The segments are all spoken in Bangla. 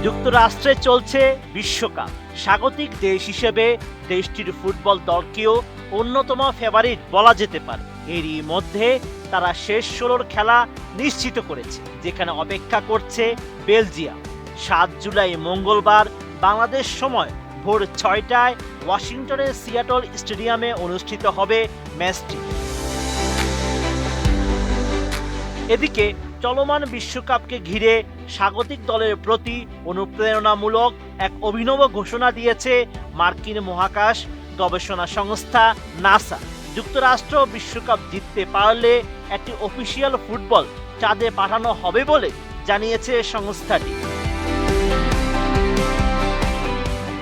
যুক্তরাষ্ট্রে চলছে বিশ্বকাপ। স্বাগতিক দেশ হিসেবে দেশটির ফুটবল দলকেও অন্যতম ফেভারিট বলা যেতে পারে। এরই মধ্যে তারা শেষ 16 খেলা নিশ্চিত করেছে, যেখানে অপেক্ষা করছে বেলজিয়াম। 7 জুলাই মঙ্গলবার বাংলাদেশ সময় ভোর 6টায় ওয়াশিংটনের সিয়াটল স্টেডিয়ামে অনুষ্ঠিত হবে ম্যাচটি। এদিকে চলমান বিশ্বকাপকে ঘিরে স্বাগতিক দলের প্রতি অনুপ্রেরণামূলক এক অভিনব ঘোষণা দিয়েছে মার্কিন মহাকাশ গবেষণা সংস্থা নাসা। যুক্তরাষ্ট্র বিশ্বকাপ জিততে পারলে একটি অফিসিয়াল ফুটবল চাঁদে পাঠানো হবে বলে জানিয়েছে সংস্থাটি।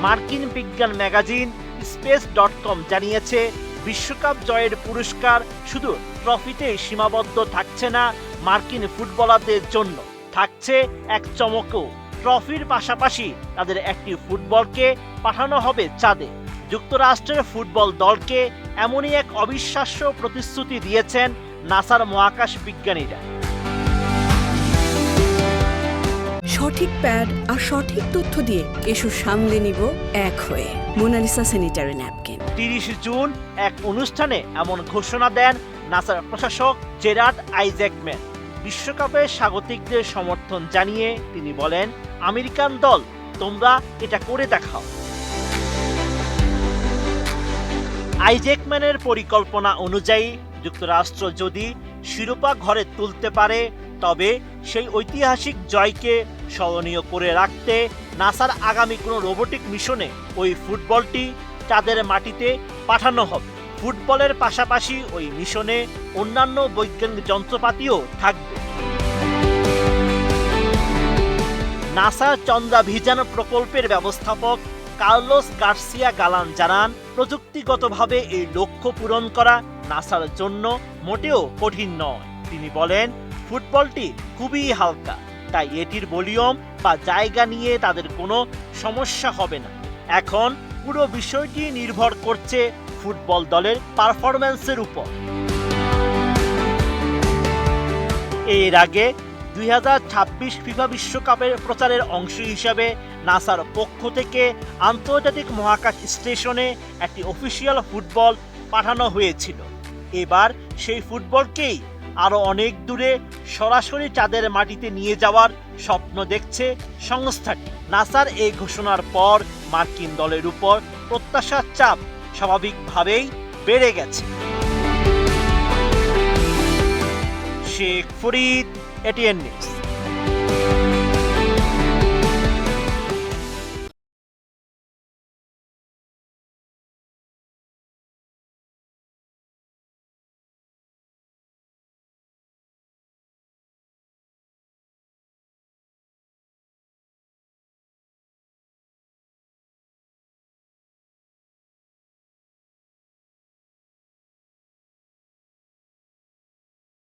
মার্কিন বিজ্ঞান ম্যাগাজিন স্পেস.কম জানিয়েছে, বিশ্বকাপ জয়ের পুরস্কার শুধু ট্রফিতেই সীমাবদ্ধ থাকছে না মার্কিন ফুটবলারদের জন্য, থাকছে এক চমকও। ট্রফির পাশাপাশি তাদের একটি ফুটবলকে পাঠানো হবে চাঁদে। যুক্তরাষ্ট্রের ফুটবল দলকে এমনই এক অবিশ্বাস্য প্রতিশ্রুতি দিয়েছেন নাসার মহাকাশ বিজ্ঞানীরা। সঠিক প্যাড আর সঠিক তথ্য দিয়ে এসব সামলে নিব এক হয়ে। Mona Lisa sanitary napkin. 30 জুন এক অনুষ্ঠানে এমন ঘোষণা দেন নাসার প্রশাসক জেরার্ড আইজ্যাকম্যান। বিশ্বকাপে স্বাগতিকদের সমর্থন জানিয়ে তিনি বলেন, আমেরিকান দল, তোমরা এটা করে দেখাও। আইজ্যাকম্যানের পরিকল্পনা অনুযায়ী যুক্তরাষ্ট্র যদি শিরোপা ঘরে তুলতে পারে, তবে সেই ঐতিহাসিক জয়কে স্মরণীয় করে রাখতে নাসার আগামী কোনো রোবোটিক মিশনে ওই ফুটবলটি চাঁদের মাটিতে পাঠানো হবে। ফুটবলের পাশাপাশি ওই মিশনে অন্যান্য বৈজ্ঞানিক যন্ত্রপাতিও থাকবে। নাসা চন্দ্রাভিযান প্রকল্পের ব্যবস্থাপক কার্লোস গার্সিয়া গালান জানান, প্রযুক্তিগতভাবে এই লক্ষ্য পূরণ করা নাসার জন্য মোটেও কঠিন নয়। তিনি বলেন, ফুটবলটি খুবই হালকা, তাই এটির ভলিউম বা জায়গা নিয়ে তাদের কোনো সমস্যা হবে না। এখন পুরো বিষয়টি নির্ভর করছে ফুটবল দলের পারফরম্যান্সের উপর। এর আগে 2026 ফিফা বিশ্বকাপের প্রচারের অংশ হিসাবে নাসার পক্ষ থেকে আন্তর্জাতিক মহাকাশ স্টেশনে একটি অফিসিয়াল ফুটবল পাঠানো হয়েছিল। এবার সেই ফুটবলকেই আরও অনেক দূরে সরাসরি চাঁদের মাটিতে নিয়ে যাওয়ার স্বপ্ন দেখছে সংস্থাটি। নাসার এই ঘোষণার পর মার্কিন দলের উপর প্রত্যাশার চাপ স্বাভাবিকভাবেই বেড়ে গেছে। Sheikh Farid, ATN news.